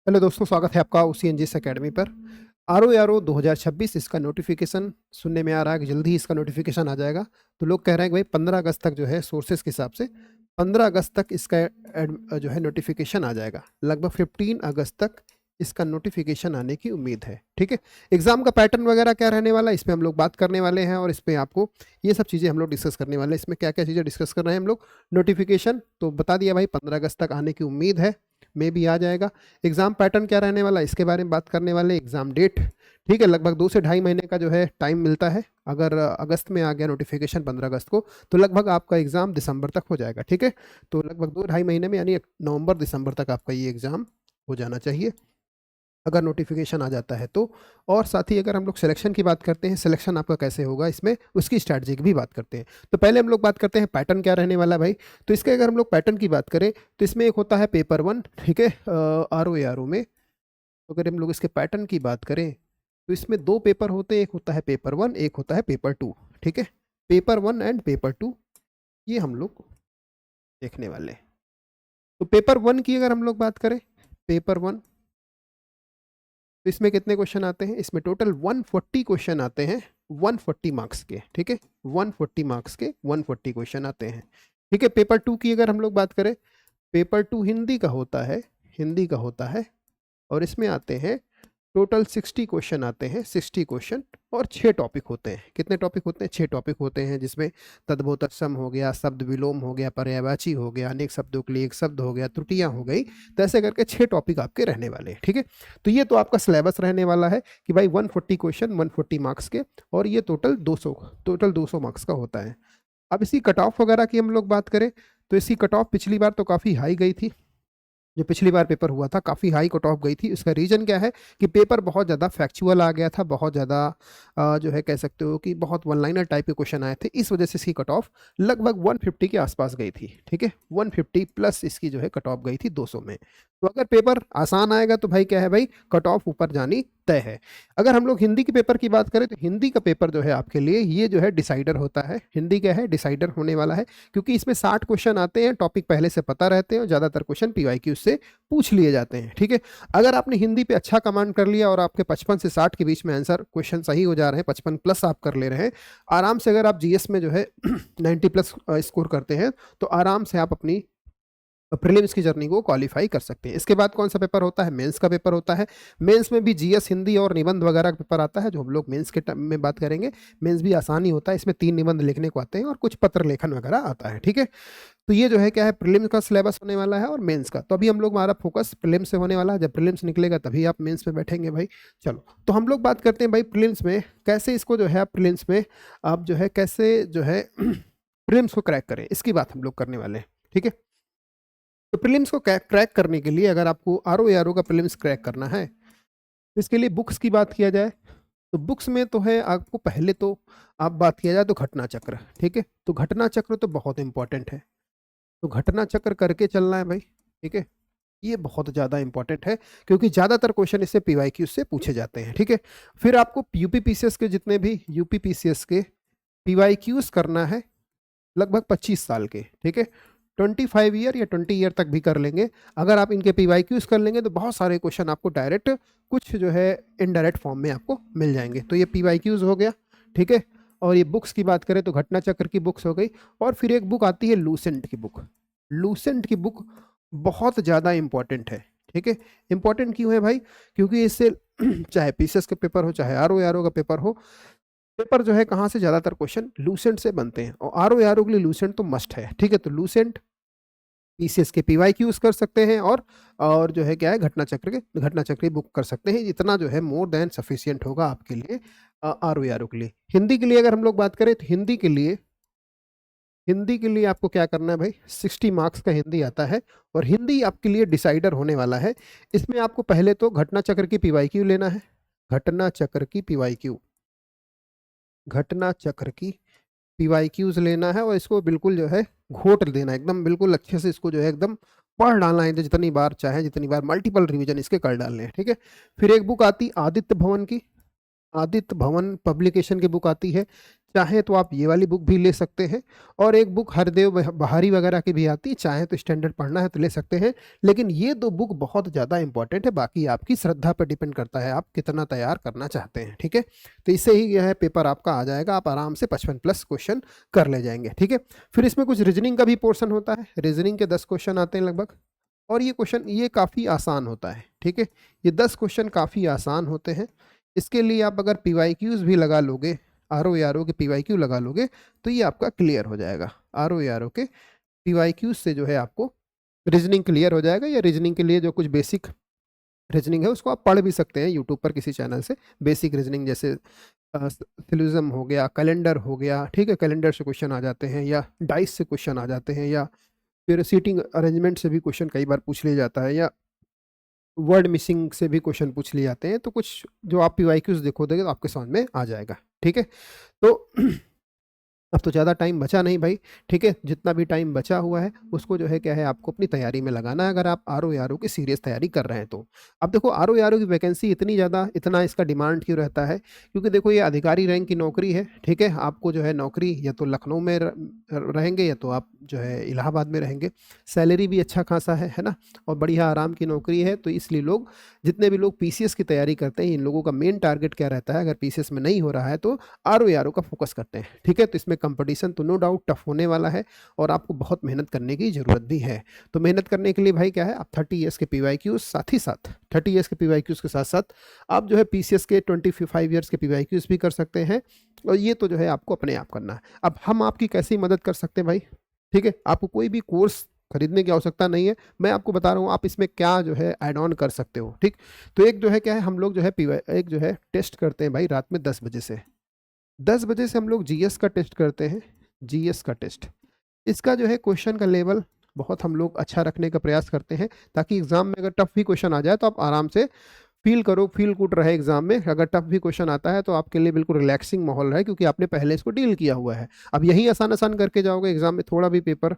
Hello दोस्तों, स्वागत है आपका OCNGS एकेडमी पर। ROARO 2026 इसका नोटिफिकेशन सुनने में आ रहा है कि जल्दी ही इसका नोटिफिकेशन आ जाएगा। तो लोग कह रहे हैं कि भाई 15 अगस्त तक जो है, सोर्सेस के हिसाब से 15 अगस्त तक इसका जो है नोटिफिकेशन आ जाएगा। लगभग 15 अगस्त तक इसका नोटिफिकेशन आने की उम्मीद है। ठीक है, एग्जाम का पैटर्न वगैरह क्या रहने वाला है इस पर हम लोग बात करने वाले हैं, और इस पर आपको ये सब चीज़ें हम लोग डिस्कस करने वाले हैं। इसमें क्या क्या चीज़ें डिस्कस कर रहे हैं हम लोग। नोटिफिकेशन तो बता दिया भाई, 15 अगस्त तक आने की उम्मीद है, मे भी आ जाएगा। एग्जाम पैटर्न क्या रहने वाला है इसके बारे में बात करने वाले। एग्जाम डेट, ठीक है, लगभग 2 से ढाई महीने का जो है टाइम मिलता है। अगर अगस्त में आ गया नोटिफिकेशन 15 अगस्त को, तो लगभग आपका एग्जाम दिसंबर तक हो जाएगा। ठीक है, तो लगभग 2 ढाई महीने में, यानी नवंबर दिसंबर तक आपका ये एग्जाम हो जाना चाहिए अगर नोटिफिकेशन आ जाता है तो। और साथ ही अगर हम लोग सिलेक्शन की बात करते हैं, सिलेक्शन आपका कैसे होगा इसमें, उसकी स्ट्रैटेजी की भी बात करते हैं। तो पहले हम लोग बात करते हैं पैटर्न क्या रहने वाला है भाई। तो इसके अगर हम लोग पैटर्न की बात करें तो इसमें एक होता है पेपर 1, ठीक है, ROARO में। तो अगर हम लोग इसके पैटर्न की बात करें तो इसमें 2 पेपर होते हैं, एक होता है पेपर 1, एक होता है पेपर 2। ठीक है, पेपर 1 एंड पेपर 2 ये हम लोग देखने वाले हैं। तो पेपर 1 की अगर हम लोग बात करें, पेपर 1, तो इसमें कितने क्वेश्चन आते हैं, इसमें टोटल 140 क्वेश्चन आते हैं, 140 मार्क्स के। ठीक है, 140 मार्क्स के 140 क्वेश्चन आते हैं। ठीक है, पेपर 2 की अगर हम लोग बात करें, पेपर 2 हिंदी का होता है, हिंदी का होता है, और इसमें आते हैं टोटल 60 क्वेश्चन आते हैं, 60 क्वेश्चन, और 6 टॉपिक होते हैं। कितने टॉपिक होते हैं, 6 टॉपिक होते हैं, जिसमें तद्भव तत्सम हो गया, शब्द विलोम हो गया, पर्यायवाची हो गया, अनेक शब्दों के लिए एक शब्द हो गया, त्रुटियां हो गई। तो ऐसे करके 6 टॉपिक आपके रहने वाले हैं। ठीक है, तो ये तो आपका सिलेबस रहने वाला है कि भाई 140 क्वेश्चन 140 मार्क्स के, और ये टोटल 200 मार्क्स का होता है। अब इसी कट ऑफ वगैरह की हम लोग बात करें तो इसकी कट ऑफ पिछली बार तो काफ़ी हाई गई थी। जो पिछली बार पेपर हुआ था काफ़ी हाई कट ऑफ गई थी। इसका रीज़न क्या है कि पेपर बहुत ज़्यादा फैक्चुअल आ गया था, बहुत ज़्यादा जो है कह सकते हो कि बहुत वन लाइनर टाइप के क्वेश्चन आए थे। इस वजह से इसकी कट ऑफ लगभग 150 के आसपास गई थी। ठीक है, 150 प्लस इसकी जो है कट ऑफ गई थी 200 में। तो अगर पेपर आसान आएगा तो भाई क्या है भाई, कट ऑफ ऊपर जानी तय है। अगर हम लोग हिंदी के पेपर की बात करें तो हिंदी का पेपर जो है आपके लिए ये जो है डिसाइडर होता है। हिंदी क्या है, डिसाइडर होने वाला है, क्योंकि इसमें 60 क्वेश्चन आते हैं, टॉपिक पहले से पता रहते हैं, और ज़्यादातर क्वेश्चन PYQ से पूछ लिए जाते हैं। ठीक है, अगर आपने हिंदी पे अच्छा कमांड कर लिया और आपके 55 से 60 के बीच में आंसर क्वेश्चन सही हो जा रहे हैं, 55 प्लस आप कर ले रहे हैं आराम से, अगर आप GS में जो है 90 प्लस स्कोर करते हैं, तो आराम से आप अपनी प्रीलिम्स की जर्नी को क्वालिफाई कर सकते हैं। इसके बाद कौन सा पेपर होता है, मेंस का पेपर होता है। मेंस में भी GS, हिंदी और निबंध वगैरह का पेपर आता है, जो हम लोग मेंस के टाइम में बात करेंगे। मेंस भी आसानी होता है, इसमें 3 निबंध लिखने को आते हैं और कुछ पत्र लेखन वगैरह आता है। ठीक है, तो ये जो है क्या है, प्रीलिम्स का सिलेबस होने वाला है और मेंस का। तो अभी हम लोग, हमारा फोकस प्रीलिम्स से होने वाला है। जब प्रीलिम्स निकलेगा तभी आप मेंस में बैठेंगे भाई। चलो, तो हम लोग बात करते हैं भाई प्रीलिम्स में कैसे इसको जो है आप प्रीलिम्स में आप जो है कैसे जो है प्रीलिम्स को क्रैक करें, इसकी बात हम लोग करने वाले हैं। ठीक है, तो प्रीलिम्स को क्रैक करने के लिए, अगर आपको ROARO का प्रीलिम्स क्रैक करना है, तो इसके लिए बुक्स की बात किया जाए तो बुक्स में तो है आपको, पहले तो आप बात किया जाए तो घटना चक्र। ठीक है, तो घटना चक्र तो बहुत इंपॉर्टेंट है, तो घटना चक्र करके चलना है भाई। ठीक है, ये बहुत ज़्यादा इंपॉर्टेंट है, क्योंकि ज़्यादातर क्वेश्चन इससे PYQ से पूछे जाते हैं। ठीक है, फिर आपको UP PCS के, जितने भी UP PCS के PYQs करना है, लगभग 25 साल के। ठीक है, 25 ईयर या 20 ईयर तक भी कर लेंगे। अगर आप इनके PYQs कर लेंगे तो बहुत सारे क्वेश्चन आपको डायरेक्ट, कुछ जो है इनडायरेक्ट फॉर्म में आपको मिल जाएंगे। तो ये PYQs हो गया। ठीक है, और ये बुक्स की बात करें तो घटना चक्र की बुक्स हो गई, और फिर एक बुक आती है लूसेंट की बुक। लूसेंट की बुक बहुत ज़्यादा इंपॉर्टेंट है। ठीक है, इंपॉर्टेंट क्यों है भाई, क्योंकि इससे चाहे PCS का पेपर हो, चाहे ROARO का पेपर हो, पेपर जो है कहाँ से ज़्यादातर क्वेश्चन लूसेंट से बनते हैं, और ROARO के लिए लूसेंट तो मस्ट है। ठीक है, तो लूसेंट PCS के PYQs कर सकते हैं, और जो है क्या है, घटना चक्र की बुक कर सकते हैं। इतना जो है मोर देन सफिशियंट होगा आपके लिए ROARO के लिए। हिंदी के लिए अगर हम लोग बात करें तो हिंदी के लिए आपको क्या करना है भाई, 60 मार्क्स का हिंदी आता है, और हिंदी आपके लिए डिसाइडर होने वाला है। इसमें आपको पहले तो घटना चक्र की PYQ लेना है, घटना चक्र की PYQ, घटना चक्र की PYQs लेना है, और इसको बिल्कुल जो है घोट देना, एकदम बिल्कुल अच्छे से इसको जो है एकदम पढ़ डालना है, जितनी बार चाहे, जितनी बार मल्टीपल रिवीजन इसके कर डालने हैं। ठीक है, फिर एक बुक आती आदित्य भवन की, आदित्य भवन पब्लिकेशन की बुक आती है, चाहे तो आप ये वाली बुक भी ले सकते हैं, और एक बुक हरदेव बहारी वगैरह की भी आती है, चाहे तो स्टैंडर्ड पढ़ना है तो ले सकते हैं। लेकिन ये 2 बुक बहुत ज़्यादा इंपॉर्टेंट है, बाकी आपकी श्रद्धा पर डिपेंड करता है आप कितना तैयार करना चाहते हैं। ठीक है, तो इससे ही यह है पेपर आपका आ जाएगा, आप आराम से 55+ क्वेश्चन कर ले जाएंगे। ठीक है, फिर इसमें कुछ रीजनिंग का भी पोर्शन होता है, रीजनिंग के 10 क्वेश्चन आते हैं लगभग, और ये क्वेश्चन ये काफ़ी आसान होता है। ठीक है, ये 10 क्वेश्चन काफ़ी आसान होते हैं। इसके लिए आप अगर PYQs भी लगा लोगे, RO के PYQ लगा लोगे, तो ये आपका क्लियर हो जाएगा। RO के PYQ से जो है आपको रीजनिंग क्लियर हो जाएगा, या रीजनिंग के लिए जो कुछ बेसिक रीजनिंग है उसको आप पढ़ भी सकते हैं यूट्यूब पर किसी चैनल से। बेसिक रीजनिंग जैसे सिलोजिज्म हो गया, कैलेंडर हो गया, ठीक है, कैलेंडर से क्वेश्चन आ जाते हैं, या डाइस से क्वेश्चन आ जाते हैं, या फिर सीटिंग अरेंजमेंट से भी क्वेश्चन कई बार पूछ लिया जाता है, या वर्ड मिसिंग से भी क्वेश्चन पूछ लिए जाते हैं। तो कुछ जो आप PYQs देखोगे तो आपके समझ में आ जाएगा। ठीक है, तो अब तो ज़्यादा टाइम बचा नहीं भाई। ठीक है, जितना भी टाइम बचा हुआ है उसको जो है क्या है आपको अपनी तैयारी में लगाना है, अगर आप RO की सीरियस तैयारी कर रहे हैं तो। अब देखो RO की वैकेंसी इतनी ज़्यादा, इतना इसका डिमांड क्यों रहता है, क्योंकि देखो ये अधिकारी रैंक की नौकरी है। ठीक है, आपको जो है नौकरी या तो लखनऊ में रहेंगे, या तो आप जो है इलाहाबाद में रहेंगे। सैलरी भी अच्छा खासा है ना, और बढ़िया आराम की नौकरी है। तो इसलिए लोग, जितने भी लोग PCS की तैयारी करते हैं, इन लोगों का मेन टारगेट क्या रहता है, अगर PCS में नहीं हो रहा है तो RO का फोकस करते हैं। ठीक है, तो इसमें कंपटीशन तो नो डाउट टफ होने वाला है, और आपको बहुत मेहनत करने की ज़रूरत भी है। तो मेहनत करने के लिए भाई क्या है, आप 30 ईयर्स के PYQs साथ ही साथ 30 ईयर्स के PYQs के साथ साथ आप जो है PCS के 25 ईयर्स के PYQs भी कर सकते हैं, और ये तो जो है आपको अपने आप करना है। अब हम आपकी कैसी मदद कर सकते हैं भाई। ठीक है, आपको कोई भी कोर्स खरीदने की आवश्यकता नहीं है, मैं आपको बता रहा हूँ आप इसमें क्या जो है ऐड ऑन कर सकते हो। ठीक, तो एक जो है क्या है, हम लोग जो है एक जो है टेस्ट करते हैं भाई रात में 10 बजे से। 10 बजे से हम लोग GS का टेस्ट करते हैं, GS का टेस्ट। इसका जो है क्वेश्चन का लेवल बहुत हम लोग अच्छा रखने का प्रयास करते हैं, ताकि एग्जाम में अगर टफ भी क्वेश्चन आ जाए तो आप आराम से फील गुड रहे एग्जाम में। अगर टफ भी क्वेश्चन आता है तो आपके लिए बिल्कुल रिलैक्सिंग माहौल रहे, क्योंकि आपने पहले इसको डील किया हुआ है। अब यही आसान आसान करके जाओगे, एग्जाम में थोड़ा भी पेपर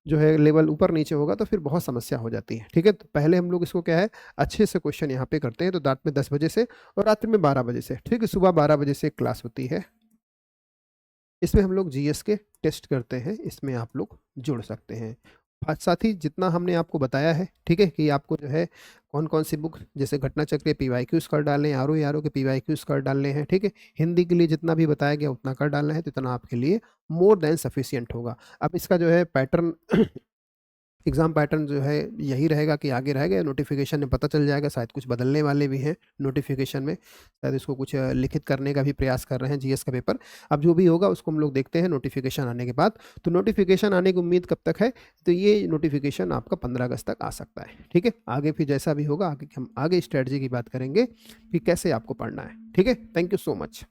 जो है लेवल ऊपर नीचे होगा तो फिर बहुत समस्या हो जाती है। ठीक है, तो पहले हम लोग इसको क्या है अच्छे से क्वेश्चन यहाँ पे करते हैं। तो रात में 10 बजे से और रात्रि में 12 बजे से। ठीक है, सुबह 12 बजे से एक क्लास होती है, इसमें हम लोग GS के टेस्ट करते हैं, इसमें आप लोग जुड़ सकते हैं। साथ ही जितना हमने आपको बताया है, ठीक है, कि आपको जो है कौन कौन सी बुक, जैसे घटना चक्र के PYQs कर डालने हैं, RO के PYQs कर डालने हैं। ठीक है, हिंदी के लिए जितना भी बताया गया उतना कर डालना है, तो इतना आपके लिए मोर देन सफिशियंट होगा। अब इसका जो है पैटर्न एग्ज़ाम पैटर्न जो है यही रहेगा कि आगे रहेगा, नोटिफिकेशन में पता चल जाएगा। शायद कुछ बदलने वाले भी हैं नोटिफिकेशन में, शायद इसको कुछ लिखित करने का भी प्रयास कर रहे हैं GS का पेपर। अब जो भी होगा उसको हम लोग देखते हैं नोटिफिकेशन आने के बाद। तो नोटिफिकेशन आने की उम्मीद कब तक है, तो ये नोटिफिकेशन आपका 15 अगस्त तक आ सकता है। ठीक है, आगे फिर जैसा भी होगा आगे हम आगे स्ट्रेटजी की बात करेंगे कि कैसे आपको पढ़ना है। ठीक है, थैंक यू सो मच।